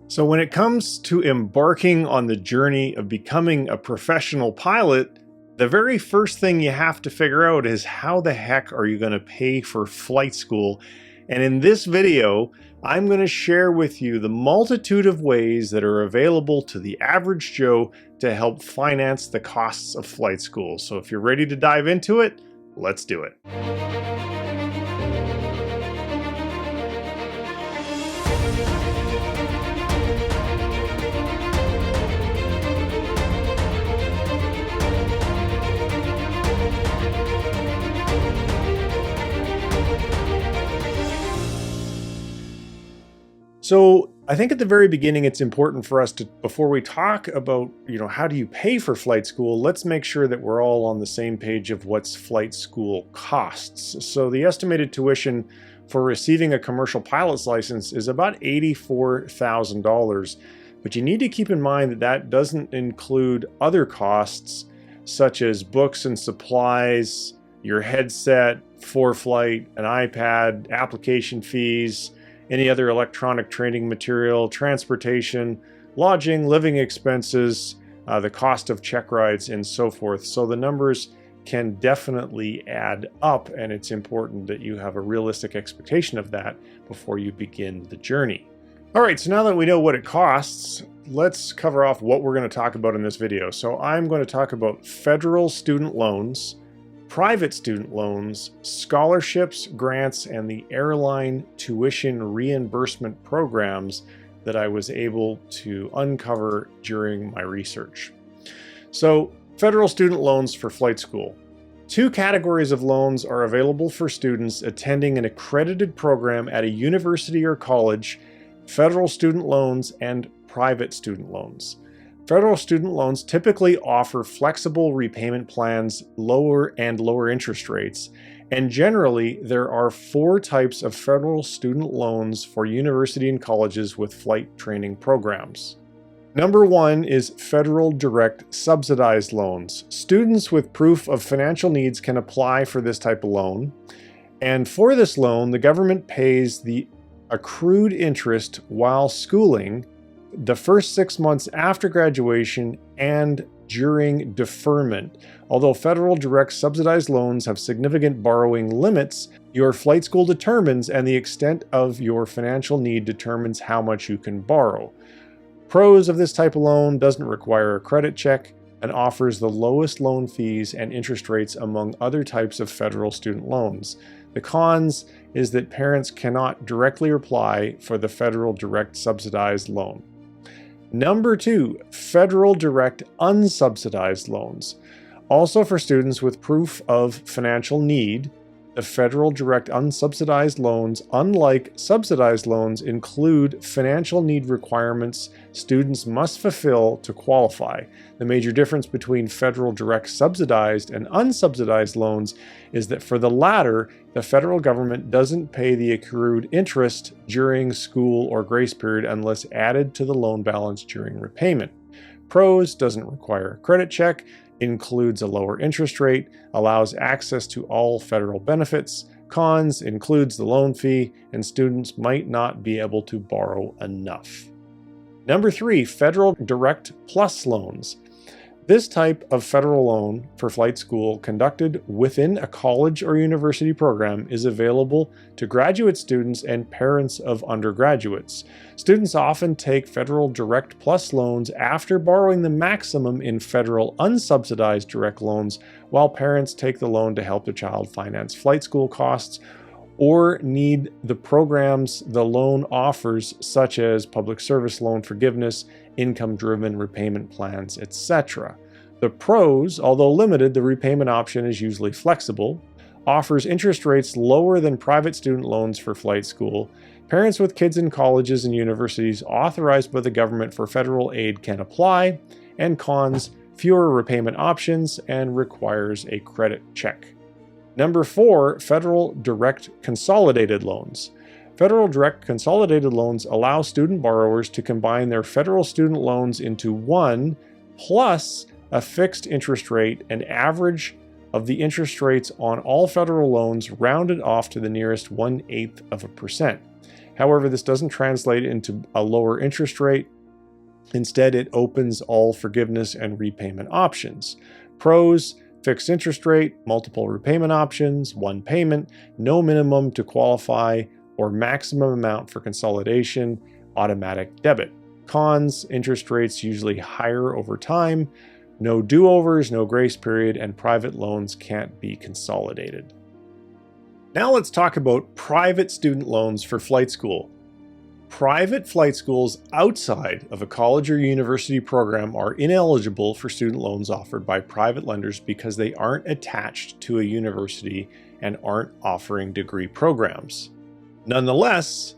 So when it comes to embarking on the journey of becoming a professional pilot, the very first thing you have to figure out is how the heck are you going to pay for flight school? And in this video, I'm going to share with you the multitude of ways that are available to the average Joe to help finance the costs of flight school. So if you're ready to dive into it, let's do it. So I think at the very beginning, it's important for us to, before we talk about, how do you pay for flight school, let's make sure that we're all on the same page of what's flight school costs. So the estimated tuition for receiving a commercial pilot's license is about $84,000. But you need to keep in mind that that doesn't include other costs such as books and supplies, your headset, ForeFlight, an iPad, application fees, any other electronic training material, transportation, lodging, living expenses, the cost of check rides, and so forth. So the numbers can definitely add up, and it's important that you have a realistic expectation of that before you begin the journey. All right, so now that we know what it costs, let's cover off what we're going to talk about in this video. So I'm going to talk about federal student loans, private student loans, scholarships, grants, and the airline tuition reimbursement programs that I was able to uncover during my research. So, federal student loans for flight school. Two categories of loans are available for students attending an accredited program at a university or college: federal student loans and private student loans. Federal student loans typically offer flexible repayment plans, lower interest rates, and generally there are 4 types of federal student loans for university and colleges with flight training programs. Number 1 is federal direct subsidized loans. Students with proof of financial needs can apply for this type of loan, and for this loan, the government pays the accrued interest while schooling, the first 6 months after graduation, and during deferment. Although federal direct subsidized loans have significant borrowing limits, your flight school determines, and the extent of your financial need determines how much you can borrow. Pros of this type of loan: doesn't require a credit check and offers the lowest loan fees and interest rates among other types of federal student loans. The cons is that parents cannot directly apply for the federal direct subsidized loan. Number 2, federal direct unsubsidized loans. Also for students with proof of financial need, the federal direct unsubsidized loans, unlike subsidized loans, include financial need requirements students must fulfill to qualify. The major difference between federal direct subsidized and unsubsidized loans is that for the latter, the federal government doesn't pay the accrued interest during school or grace period unless added to the loan balance during repayment. Pros: doesn't require a credit check, includes a lower interest rate, allows access to all federal benefits. Cons: includes the loan fee, and students might not be able to borrow enough. Number 3, federal direct plus loans. This type of federal loan for flight school conducted within a college or university program is available to graduate students and parents of undergraduates. Students often take federal direct plus loans after borrowing the maximum in federal unsubsidized direct loans, while parents take the loan to help their child finance flight school costs or need the programs the loan offers, such as public service loan forgiveness, income-driven repayment plans, etc. The pros: although limited, the repayment option is usually flexible, offers interest rates lower than private student loans for flight school. Parents with kids in colleges and universities authorized by the government for federal aid can apply. And cons: fewer repayment options and requires a credit check. Number 4, federal direct consolidated loans. Federal direct consolidated loans allow student borrowers to combine their federal student loans into one, plus a fixed interest rate and average of the interest rates on all federal loans rounded off to the nearest 1/8%. However, this doesn't translate into a lower interest rate. Instead, it opens all forgiveness and repayment options. Pros: fixed interest rate, multiple repayment options, one payment, no minimum to qualify or maximum amount for consolidation, automatic debit. Cons: interest rates usually higher over time, no do-overs, no grace period, and private loans can't be consolidated. Now let's talk about private student loans for flight school. Private flight schools outside of a college or university program are ineligible for student loans offered by private lenders because they aren't attached to a university and aren't offering degree programs. Nonetheless,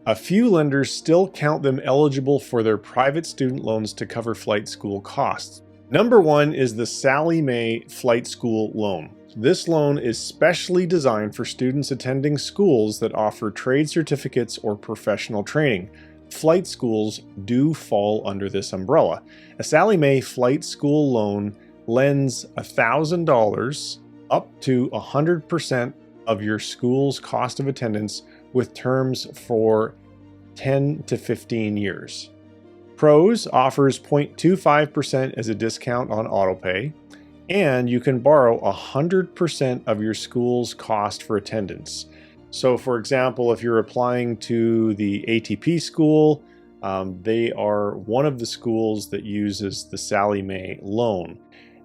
a few lenders still count them eligible for their private student loans to cover flight school costs. Number one is the Sallie Mae Flight School Loan. This loan is specially designed for students attending schools that offer trade certificates or professional training. Flight schools do fall under this umbrella. A Sallie Mae Flight School Loan lends $1,000 up to 100% of your school's cost of attendance with terms for 10 to 15 years. Pros: offers 0.25% as a discount on autopay, and you can borrow 100% of your school's cost for attendance. So for example, if you're applying to the ATP school, they are one of the schools that uses the Sallie Mae loan.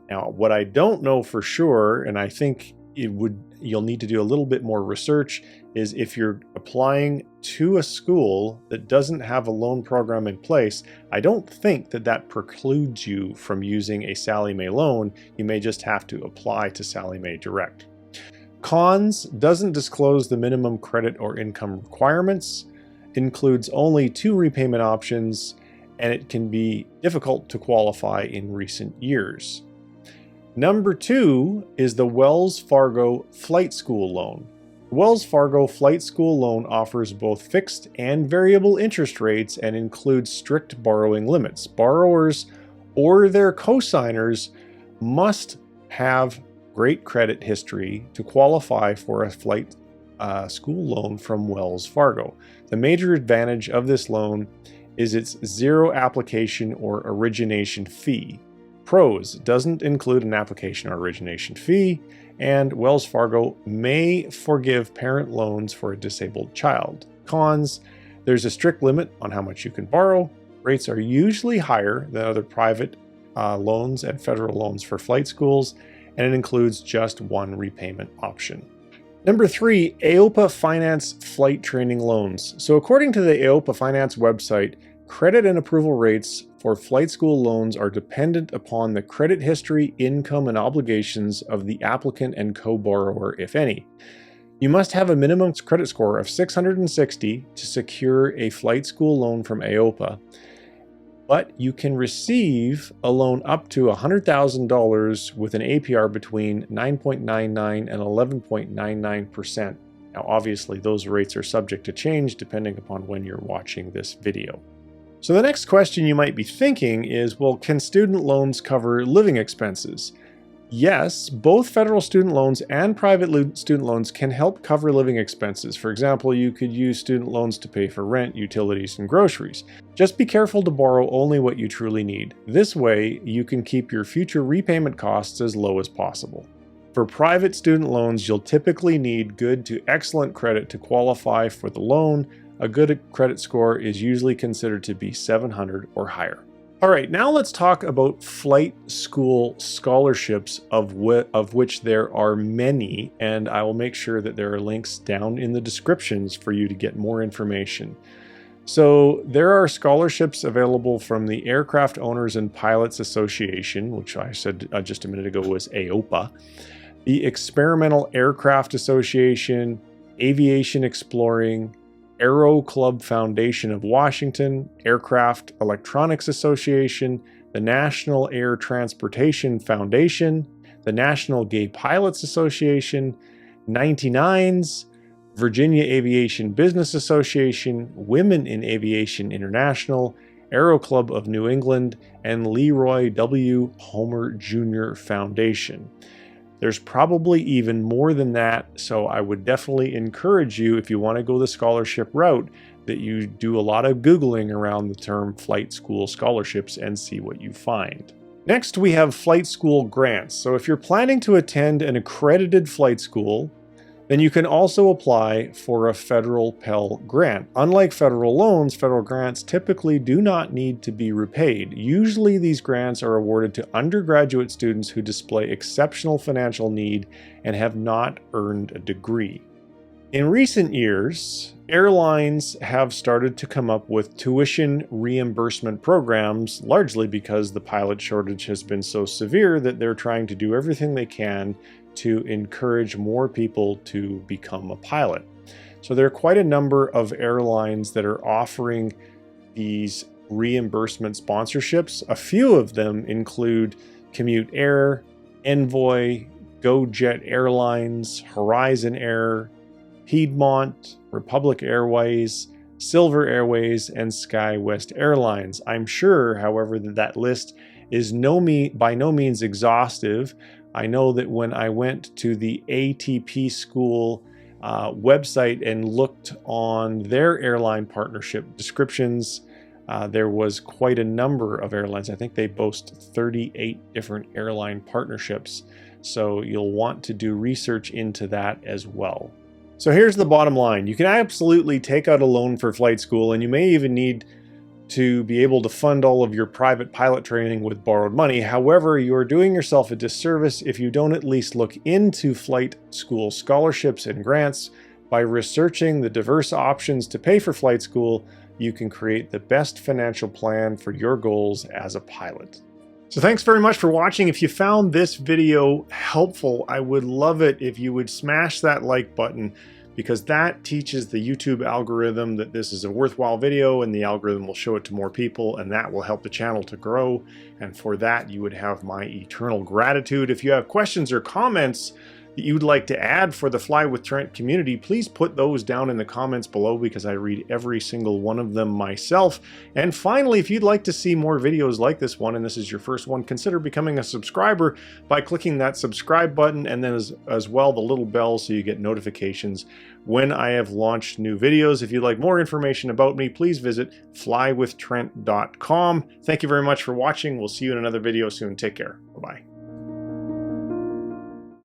Now, what I don't know for sure, and I think you'll need to do a little bit more research, is if you're applying to a school that doesn't have a loan program in place, I don't think that precludes you from using a Sallie Mae loan. You may just have to apply to Sallie Mae direct. Cons: doesn't disclose the minimum credit or income requirements, includes only 2 repayment options, and it can be difficult to qualify in recent years. Number 2 is the Wells Fargo Flight School Loan. The Wells Fargo Flight School Loan offers both fixed and variable interest rates and includes strict borrowing limits. Borrowers or their cosigners must have great credit history to qualify for a flight school loan from Wells Fargo. The major advantage of this loan is its zero application or origination fee. Pros: doesn't include an application or origination fee, and Wells Fargo may forgive parent loans for a disabled child. Cons: there's a strict limit on how much you can borrow. Rates are usually higher than other private loans and federal loans for flight schools, and it includes just one repayment option. Number 3, AOPA Finance Flight Training Loans. So according to the AOPA Finance website, credit and approval rates for flight school loans are dependent upon the credit history, income, and obligations of the applicant and co-borrower, if any. You must have a minimum credit score of 660 to secure a flight school loan from AOPA, but you can receive a loan up to $100,000 with an APR between 9.99 and 11.99%. Now, obviously, those rates are subject to change depending upon when you're watching this video. So the next question you might be thinking is, well, can student loans cover living expenses? Yes, both federal student loans and private student loans can help cover living expenses. For example, you could use student loans to pay for rent, utilities, and groceries. Just be careful to borrow only what you truly need. This way, you can keep your future repayment costs as low as possible. For private student loans, you'll typically need good to excellent credit to qualify for the loan. A good credit score is usually considered to be 700 or higher. All right, now let's talk about flight school scholarships, of which there are many, and I will make sure that there are links down in the descriptions for you to get more information. So there are scholarships available from the Aircraft Owners and Pilots Association, which I said just a minute ago was AOPA, the Experimental Aircraft Association, Aviation Exploring, Aero Club Foundation of Washington, Aircraft Electronics Association, the National Air Transportation Foundation, the National Gay Pilots Association, 99s, Virginia Aviation Business Association, Women in Aviation International, Aero Club of New England, and Leroy W. Homer Jr. Foundation. There's probably even more than that, so I would definitely encourage you, if you want to go the scholarship route, that you do a lot of Googling around the term flight school scholarships and see what you find. Next, we have flight school grants. So if you're planning to attend an accredited flight school, then you can also apply for a federal Pell Grant. Unlike federal loans, federal grants typically do not need to be repaid. Usually these grants are awarded to undergraduate students who display exceptional financial need and have not earned a degree. In recent years, airlines have started to come up with tuition reimbursement programs, largely because the pilot shortage has been so severe that they're trying to do everything they can to encourage more people to become a pilot. So there are quite a number of airlines that are offering these reimbursement sponsorships. A few of them include Commute Air, Envoy, GoJet Airlines, Horizon Air, Piedmont, Republic Airways, Silver Airways, and SkyWest Airlines. I'm sure, however, that list is by no means exhaustive. I know that when I went to the ATP school website and looked on their airline partnership descriptions, there was quite a number of airlines. I think they boast 38 different airline partnerships. So you'll want to do research into that as well. So here's the bottom line. You can absolutely take out a loan for flight school, and you may even need to be able to fund all of your private pilot training with borrowed money. However, you're doing yourself a disservice if you don't at least look into flight school scholarships and grants. By researching the diverse options to pay for flight school, you can create the best financial plan for your goals as a pilot. So thanks very much for watching. If you found this video helpful, I would love it if you would smash that like button, because that teaches the YouTube algorithm that this is a worthwhile video, and the algorithm will show it to more people, and that will help the channel to grow. And for that, you would have my eternal gratitude. If you have questions or comments that you'd like to add for the Fly with Trent community, please put those down in the comments below, because I read every single one of them myself. And finally, if you'd like to see more videos like this one, and this is your first one, consider becoming a subscriber by clicking that subscribe button, and then as well the little bell, so you get notifications when I have launched new videos. If you'd like more information about me, please visit flywithtrent.com. Thank you very much for watching. We'll see you in another video soon. Take care. Bye-bye.